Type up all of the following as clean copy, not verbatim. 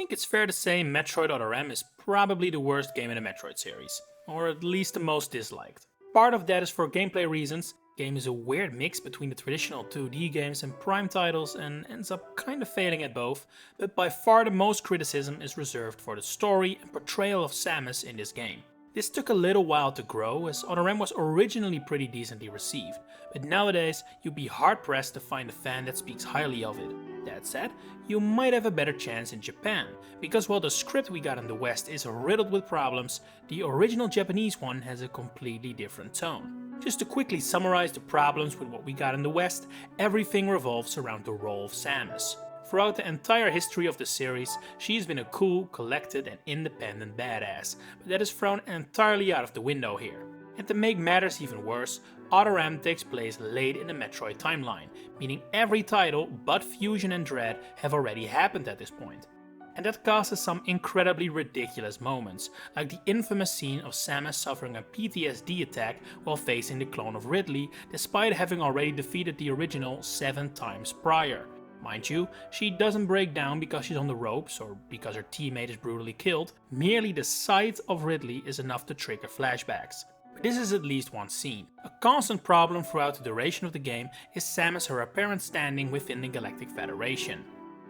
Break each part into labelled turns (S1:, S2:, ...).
S1: think it's fair to say Metroid Other M is probably the worst game in the Metroid series, or at least the most disliked. Part of that is for gameplay reasons. The game is a weird mix between the traditional 2D games and Prime titles and ends up kind of failing at both, but by far the most criticism is reserved for the story and portrayal of Samus in this game. This took a little while to grow, as Other M was originally pretty decently received, but nowadays you'd be hard pressed to find a fan that speaks highly of it. That said, you might have a better chance in Japan, because while the script we got in the West is riddled with problems, the original Japanese one has a completely different tone. Just to quickly summarize the problems with what we got in the West, everything revolves around the role of Samus. Throughout the entire history of the series, she's been a cool, collected and independent badass, but that is thrown entirely out of the window here. And to make matters even worse, Other M takes place late in the Metroid timeline, meaning every title but Fusion and Dread have already happened at this point. And that causes some incredibly ridiculous moments, like the infamous scene of Samus suffering a PTSD attack while facing the clone of Ridley, despite having already defeated the original 7 times prior. Mind you, she doesn't break down because she's on the ropes or because her teammate is brutally killed, merely the sight of Ridley is enough to trigger flashbacks. But this is at least one scene. A constant problem throughout the duration of the game is Samus her apparent standing within the Galactic Federation.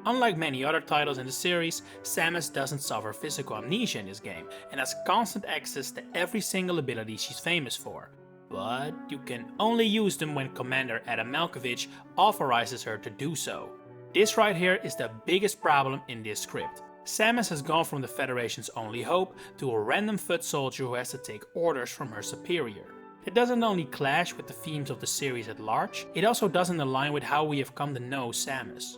S1: Unlike many other titles in the series, Samus doesn't suffer physical amnesia in this game and has constant access to every single ability she's famous for. But you can only use them when Commander Adam Malkovich authorizes her to do so. This right here is the biggest problem in this script. Samus has gone from the Federation's only hope to a random foot soldier who has to take orders from her superior. It doesn't only clash with the themes of the series at large, it also doesn't align with how we have come to know Samus.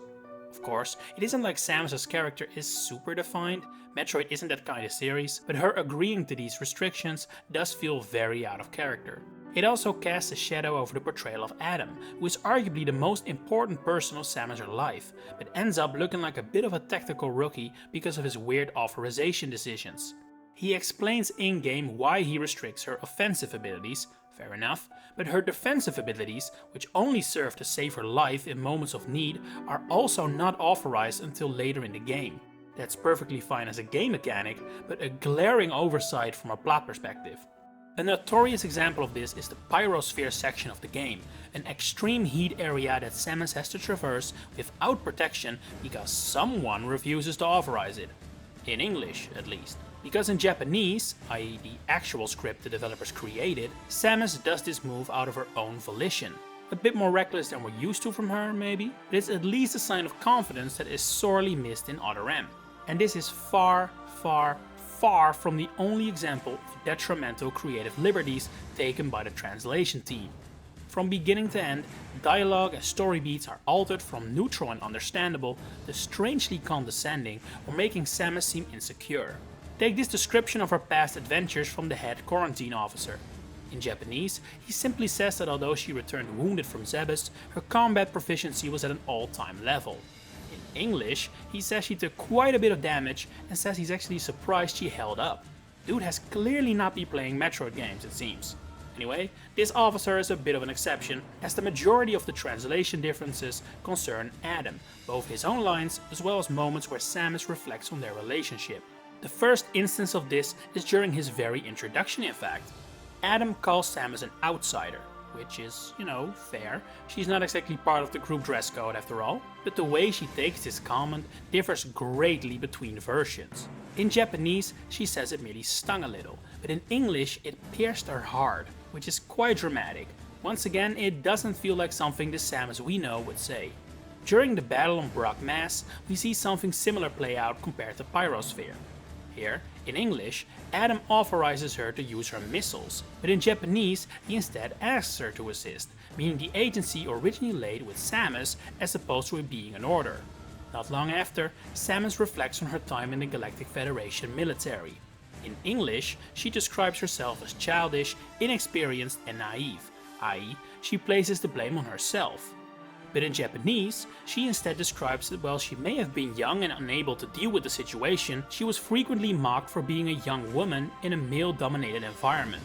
S1: Of course, it isn't like Samus's character is super defined, Metroid isn't that kind of series, but her agreeing to these restrictions does feel very out of character. It also casts a shadow over the portrayal of Adam, who is arguably the most important person of Samus' life, but ends up looking like a bit of a tactical rookie because of his weird authorization decisions. He explains in-game why he restricts her offensive abilities, fair enough, but her defensive abilities, which only serve to save her life in moments of need, are also not authorized until later in the game. That's perfectly fine as a game mechanic, but a glaring oversight from a plot perspective. A notorious example of this is the Pyrosphere section of the game, an extreme heat area that Samus has to traverse without protection because someone refuses to authorize it. In English, at least. Because in Japanese, i.e. the actual script the developers created, Samus does this move out of her own volition. A bit more reckless than we're used to from her, maybe, but it's at least a sign of confidence that is sorely missed in Other M. And this is far from the only example of detrimental creative liberties taken by the translation team. From beginning to end, dialogue and story beats are altered from neutral and understandable to strangely condescending or making Samus seem insecure. Take this description of her past adventures from the head quarantine officer. In Japanese, he simply says that although she returned wounded from Zebes, her combat proficiency was at an all-time level. In English, he says she took quite a bit of damage and says he's actually surprised she held up. Dude has clearly not been playing Metroid games, it seems. Anyway, this officer is a bit of an exception, as the majority of the translation differences concern Adam, both his own lines as well as moments where Samus reflects on their relationship. The first instance of this is during his very introduction, in fact. Adam calls Samus an outsider, which is, fair. She's not exactly part of the group dress code after all, but the way she takes this comment differs greatly between versions. In Japanese, she says it merely stung a little, but in English it pierced her hard, which is quite dramatic. Once again, it doesn't feel like something the Samus we know would say. During the battle on Brock Mass, we see something similar play out compared to Pyrosphere. Here, in English, Adam authorizes her to use her missiles, but in Japanese he instead asks her to assist, meaning the agency originally laid with Samus as opposed to it being an order. Not long after, Samus reflects on her time in the Galactic Federation military. In English, she describes herself as childish, inexperienced and naive, i.e. she places the blame on herself. But in Japanese, she instead describes that while she may have been young and unable to deal with the situation, she was frequently mocked for being a young woman in a male-dominated environment.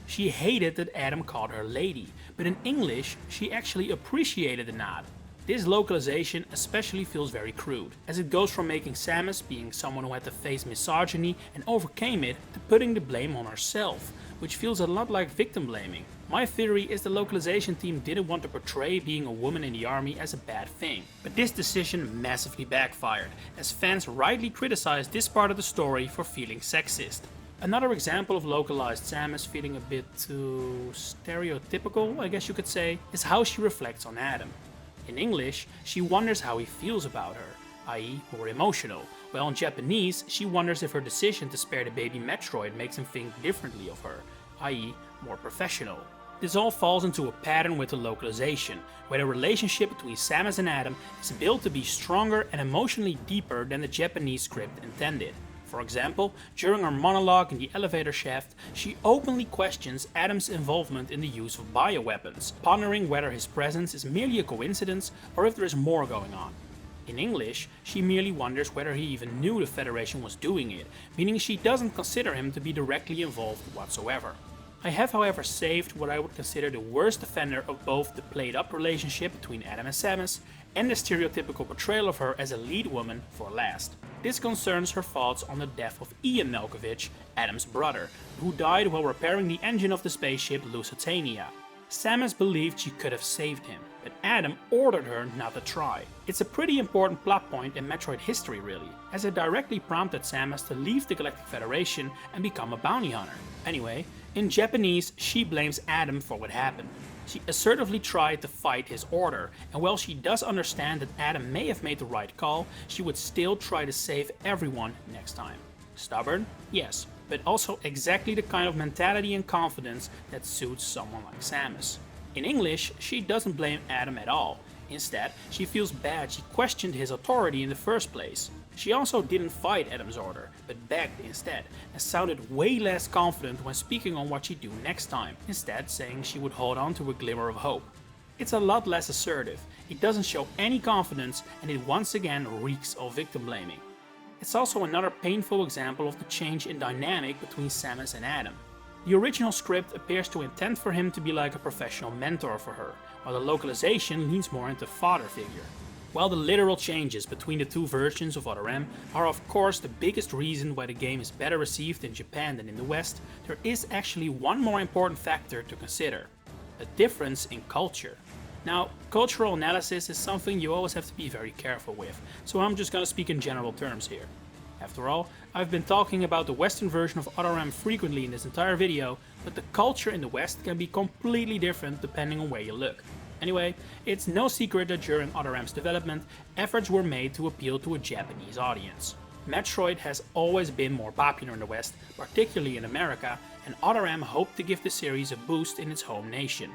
S1: She hated that Adam called her lady, but in English, she actually appreciated the nod. This localization especially feels very crude, as it goes from making Samus being someone who had to face misogyny and overcame it, to putting the blame on herself, which feels a lot like victim blaming. My theory is the localization team didn't want to portray being a woman in the army as a bad thing, but this decision massively backfired, as fans rightly criticized this part of the story for feeling sexist. Another example of localized Samus feeling a bit too stereotypical, I guess you could say, is how she reflects on Adam. In English, she wonders how he feels about her, i.e. more emotional, while in Japanese, she wonders if her decision to spare the baby Metroid makes him think differently of her, i.e. more professional. This all falls into a pattern with the localization, where the relationship between Samus and Adam is built to be stronger and emotionally deeper than the Japanese script intended. For example, during her monologue in the elevator shaft, she openly questions Adam's involvement in the use of bioweapons, pondering whether his presence is merely a coincidence or if there is more going on. In English, she merely wonders whether he even knew the Federation was doing it, meaning she doesn't consider him to be directly involved whatsoever. I have however saved what I would consider the worst offender of both the played-up relationship between Adam and Samus and the stereotypical portrayal of her as a lead woman for last. This concerns her thoughts on the death of Ian Malkovich, Adam's brother, who died while repairing the engine of the spaceship Lusitania. Samus believed she could have saved him, but Adam ordered her not to try. It's a pretty important plot point in Metroid history really, as it directly prompted Samus to leave the Galactic Federation and become a bounty hunter. Anyway, in Japanese, she blames Adam for what happened. She assertively tried to fight his order, and while she does understand that Adam may have made the right call, she would still try to save everyone next time. Stubborn? Yes, but also exactly the kind of mentality and confidence that suits someone like Samus. In English, she doesn't blame Adam at all. Instead, she feels bad she questioned his authority in the first place. She also didn't fight Adam's order, but begged instead, and sounded way less confident when speaking on what she'd do next time, instead saying she would hold on to a glimmer of hope. It's a lot less assertive, it doesn't show any confidence, and it once again reeks of victim blaming. It's also another painful example of the change in dynamic between Samus and Adam. The original script appears to intend for him to be like a professional mentor for her, while the localization leans more into father figure. While the literal changes between the two versions of Other M are of course the biggest reason why the game is better received in Japan than in the West, there is actually one more important factor to consider: a difference in culture. Now, cultural analysis is something you always have to be very careful with, so I'm just gonna speak in general terms here. After all, I've been talking about the Western version of Other M frequently in this entire video, but the culture in the West can be completely different depending on where you look. Anyway, it's no secret that during Other M's development, efforts were made to appeal to a Japanese audience. Metroid has always been more popular in the West, particularly in America, and Other M hoped to give the series a boost in its home nation.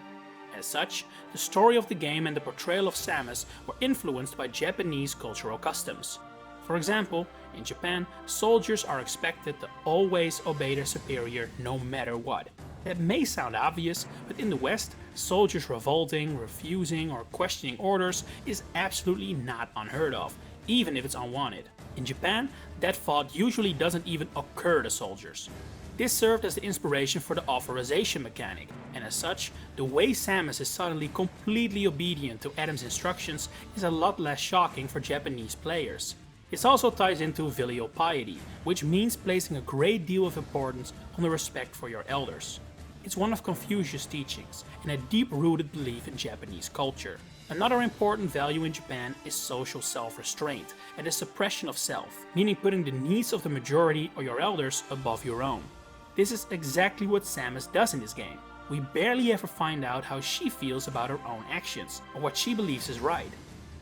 S1: As such, the story of the game and the portrayal of Samus were influenced by Japanese cultural customs. For example, in Japan, soldiers are expected to always obey their superior no matter what. That may sound obvious, but in the West, soldiers revolting, refusing, or questioning orders is absolutely not unheard of, even if it's unwanted. In Japan, that thought usually doesn't even occur to soldiers. This served as the inspiration for the authorization mechanic, and as such, the way Samus is suddenly completely obedient to Adam's instructions is a lot less shocking for Japanese players. This also ties into filial piety, which means placing a great deal of importance on the respect for your elders. It's one of Confucius' teachings, and a deep-rooted belief in Japanese culture. Another important value in Japan is social self-restraint and the suppression of self, meaning putting the needs of the majority or your elders above your own. This is exactly what Samus does in this game. We barely ever find out how she feels about her own actions, or what she believes is right.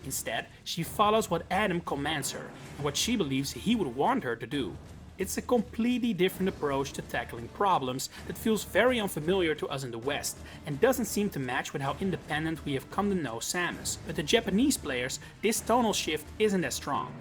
S1: Instead, she follows what Adam commands her, and what she believes he would want her to do. It's a completely different approach to tackling problems that feels very unfamiliar to us in the West, and doesn't seem to match with how independent we have come to know Samus. But the Japanese players, this tonal shift isn't as strong.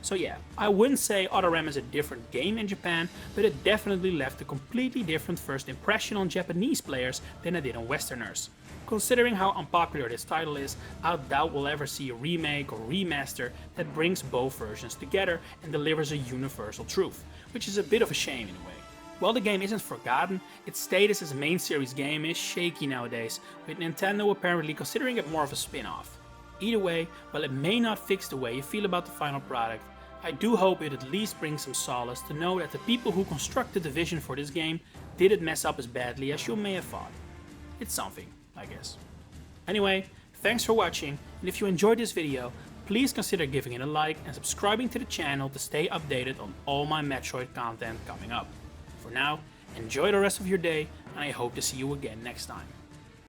S1: So yeah, I wouldn't say Other M is a different game in Japan, but it definitely left a completely different first impression on Japanese players than it did on Westerners. Considering how unpopular this title is, I doubt we'll ever see a remake or remaster that brings both versions together and delivers a universal truth, which is a bit of a shame in a way. While the game isn't forgotten, its status as a main series game is shaky nowadays, with Nintendo apparently considering it more of a spin-off. Either way, while it may not fix the way you feel about the final product, I do hope it at least brings some solace to know that the people who constructed the vision for this game didn't mess up as badly as you may have thought. It's something, I guess. Anyway, thanks for watching, and if you enjoyed this video, please consider giving it a like and subscribing to the channel to stay updated on all my Metroid content coming up. For now, enjoy the rest of your day, and I hope to see you again next time.